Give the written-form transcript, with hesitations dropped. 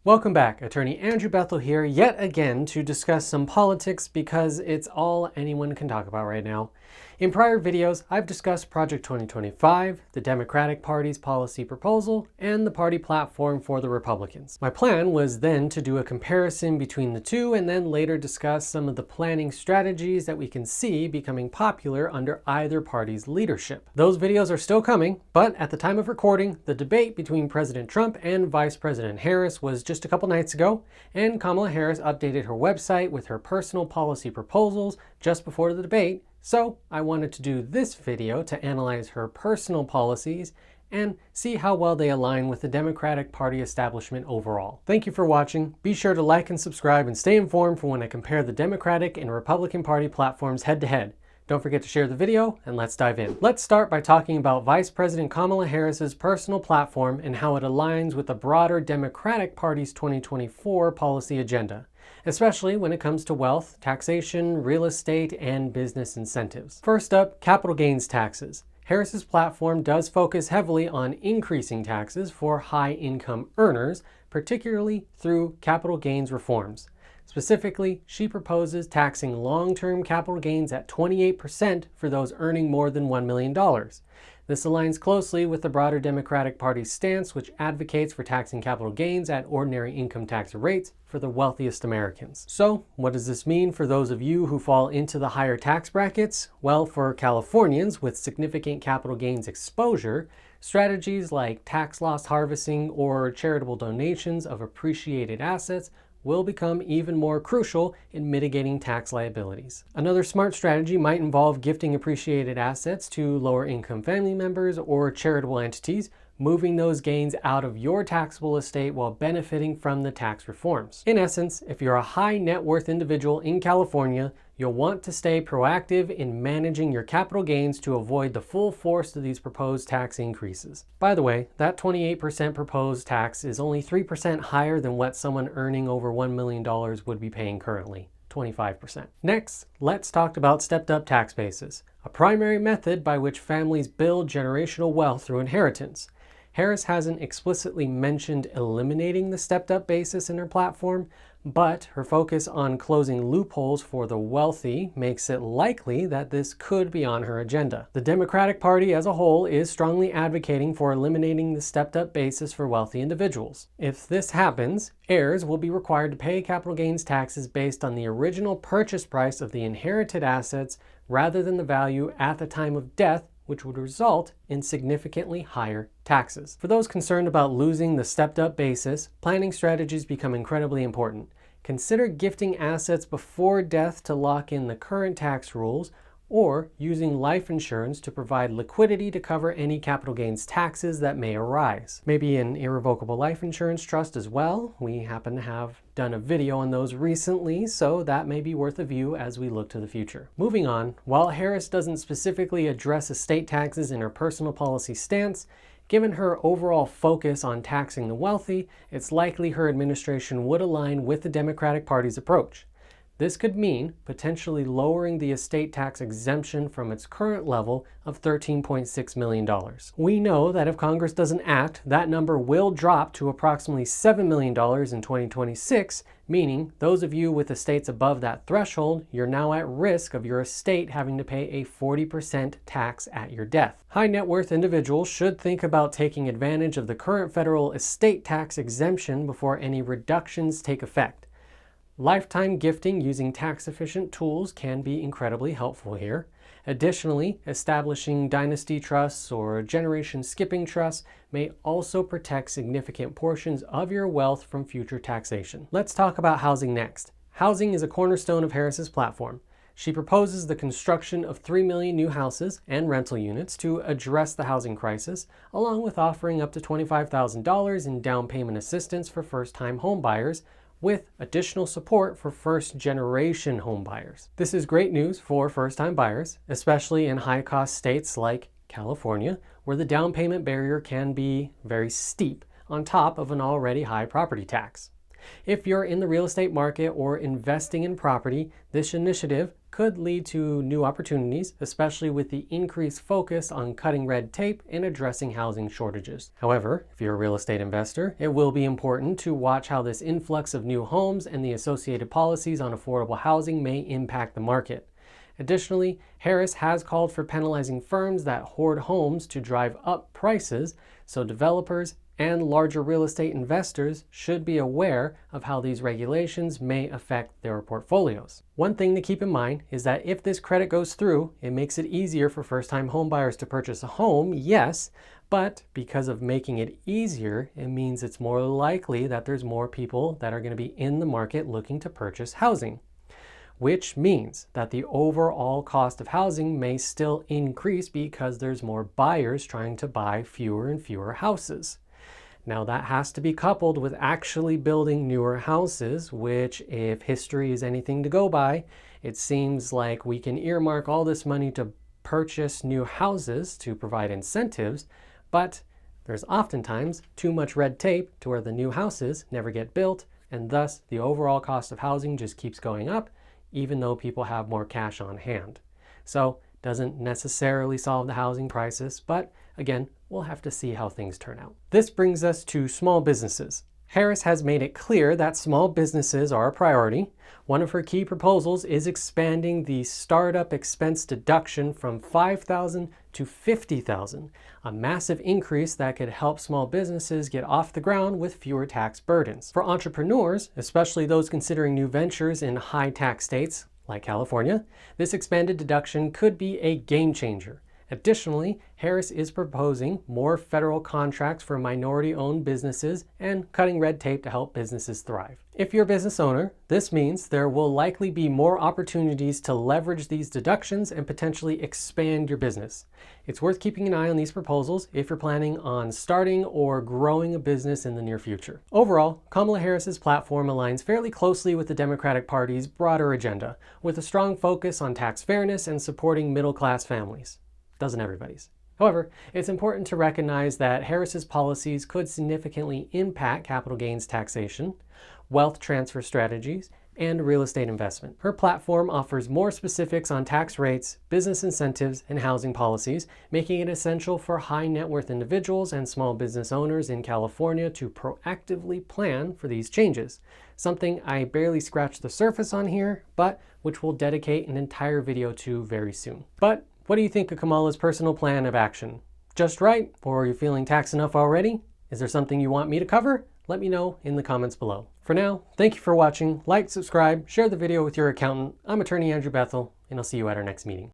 Welcome back. Attorney Andrew Bethel here yet again to discuss some politics because it's all anyone can talk about right now. In prior videos, I've discussed Project 2025, the Democratic Party's policy proposal, and the party platform for the Republicans. My plan was then to do a comparison between the two and then later discuss some of the planning strategies that we can see becoming popular under either party's leadership. Those videos are still coming, but at the time of recording, the debate between President Trump and Vice President Harris was just a couple nights ago, and Kamala Harris updated her website with her personal policy proposals just before the debate. So I wanted to do this video to analyze her personal policies and see how well they align with the Democratic Party establishment overall. Thank you for watching. Be sure to like and subscribe and stay informed for when I compare the Democratic and Republican Party platforms head to head. Don't forget to share the video, and let's dive in. Let's start by talking about Vice President Kamala Harris's personal platform and how it aligns with the broader Democratic Party's 2024 policy agenda, especially when it comes to wealth, taxation, real estate, and business incentives. First up, capital gains taxes. Harris's platform does focus heavily on increasing taxes for high-income earners, particularly through capital gains reforms. Specifically, she proposes taxing long-term capital gains at 28% for those earning more than $1 million. This aligns closely with the broader Democratic Party's stance, which advocates for taxing capital gains at ordinary income tax rates for the wealthiest Americans. So, what does this mean for those of you who fall into the higher tax brackets? Well, for Californians with significant capital gains exposure, strategies like tax loss harvesting or charitable donations of appreciated assets will become even more crucial in mitigating tax liabilities. Another smart strategy might involve gifting appreciated assets to lower income family members or charitable entities, moving those gains out of your taxable estate while benefiting from the tax reforms. In essence, if you're a high net worth individual in California, you'll want to stay proactive in managing your capital gains to avoid the full force of these proposed tax increases. By the way, that 28% proposed tax is only 3% higher than what someone earning over $1 million would be paying currently. 25%. Next, let's talk about stepped-up tax basis, a primary method by which families build generational wealth through inheritance. Harris hasn't explicitly mentioned eliminating the stepped-up basis in her platform, but her focus on closing loopholes for the wealthy makes it likely that this could be on her agenda. The Democratic Party as a whole is strongly advocating for eliminating the stepped-up basis for wealthy individuals. If this happens, heirs will be required to pay capital gains taxes based on the original purchase price of the inherited assets rather than the value at the time of death, which would result in significantly higher taxes. For those concerned about losing the stepped-up basis, planning strategies become incredibly important. Consider gifting assets before death to lock in the current tax rules, or using life insurance to provide liquidity to cover any capital gains taxes that may arise. Maybe an irrevocable life insurance trust as well. We happen to have done a video on those recently, so that may be worth a view as we look to the future. Moving on, while Harris doesn't specifically address estate taxes in her personal policy stance, given her overall focus on taxing the wealthy, it's likely her administration would align with the Democratic Party's approach. This could mean potentially lowering the estate tax exemption from its current level of $13.6 million. We know that if Congress doesn't act, that number will drop to approximately $7 million in 2026, meaning those of you with estates above that threshold, you're now at risk of your estate having to pay a 40% tax at your death. High net worth individuals should think about taking advantage of the current federal estate tax exemption before any reductions take effect. Lifetime gifting using tax-efficient tools can be incredibly helpful here. Additionally, establishing dynasty trusts or generation skipping trusts may also protect significant portions of your wealth from future taxation. Let's talk about housing next. Housing is a cornerstone of Harris's platform. She proposes the construction of 3 million new houses and rental units to address the housing crisis, along with offering up to $25,000 in down payment assistance for first-time homebuyers, with additional support for first-generation home buyers. This is great news for first-time buyers, especially in high-cost states like California, where the down payment barrier can be very steep on top of an already high property tax. If you're in the real estate market or investing in property, this initiative could lead to new opportunities, especially with the increased focus on cutting red tape and addressing housing shortages. However, if you're a real estate investor, it will be important to watch how this influx of new homes and the associated policies on affordable housing may impact the market. Additionally, Harris has called for penalizing firms that hoard homes to drive up prices, so developers and larger real estate investors should be aware of how these regulations may affect their portfolios. One thing to keep in mind is that if this credit goes through, it makes it easier for first-time homebuyers to purchase a home, yes, but because of making it easier, it means it's more likely that there's more people that are going to be in the market looking to purchase housing, which means that the overall cost of housing may still increase because there's more buyers trying to buy fewer and fewer houses. Now that has to be coupled with actually building newer houses, which, if history is anything to go by, it seems like we can earmark all this money to purchase new houses to provide incentives, but there's oftentimes too much red tape to where the new houses never get built, and thus the overall cost of housing just keeps going up, even though people have more cash on hand. So doesn't necessarily solve the housing crisis, but again, we'll have to see how things turn out. This brings us to small businesses. Harris has made it clear that small businesses are a priority. One of her key proposals is expanding the startup expense deduction from $5,000 to $50,000, a massive increase that could help small businesses get off the ground with fewer tax burdens. For entrepreneurs, especially those considering new ventures in high tax states like California, this expanded deduction could be a game changer. Additionally, Harris is proposing more federal contracts for minority-owned businesses and cutting red tape to help businesses thrive. If you're a business owner, this means there will likely be more opportunities to leverage these deductions and potentially expand your business. It's worth keeping an eye on these proposals if you're planning on starting or growing a business in the near future. Overall, Kamala Harris's platform aligns fairly closely with the Democratic Party's broader agenda, with a strong focus on tax fairness and supporting middle-class families. Doesn't everybody's. However, it's important to recognize that Harris's policies could significantly impact capital gains taxation, wealth transfer strategies, and real estate investment. Her platform offers more specifics on tax rates, business incentives, and housing policies, making it essential for high net worth individuals and small business owners in California to proactively plan for these changes. Something I barely scratched the surface on here, but which we'll dedicate an entire video to very soon. But what do you think of Kamala's personal plan of action? Just right? Or are you feeling taxed enough already? Is there something you want me to cover? Let me know in the comments below. For now, thank you for watching. Like, subscribe, share the video with your accountant. I'm attorney Andrew Bethel, and I'll see you at our next meeting.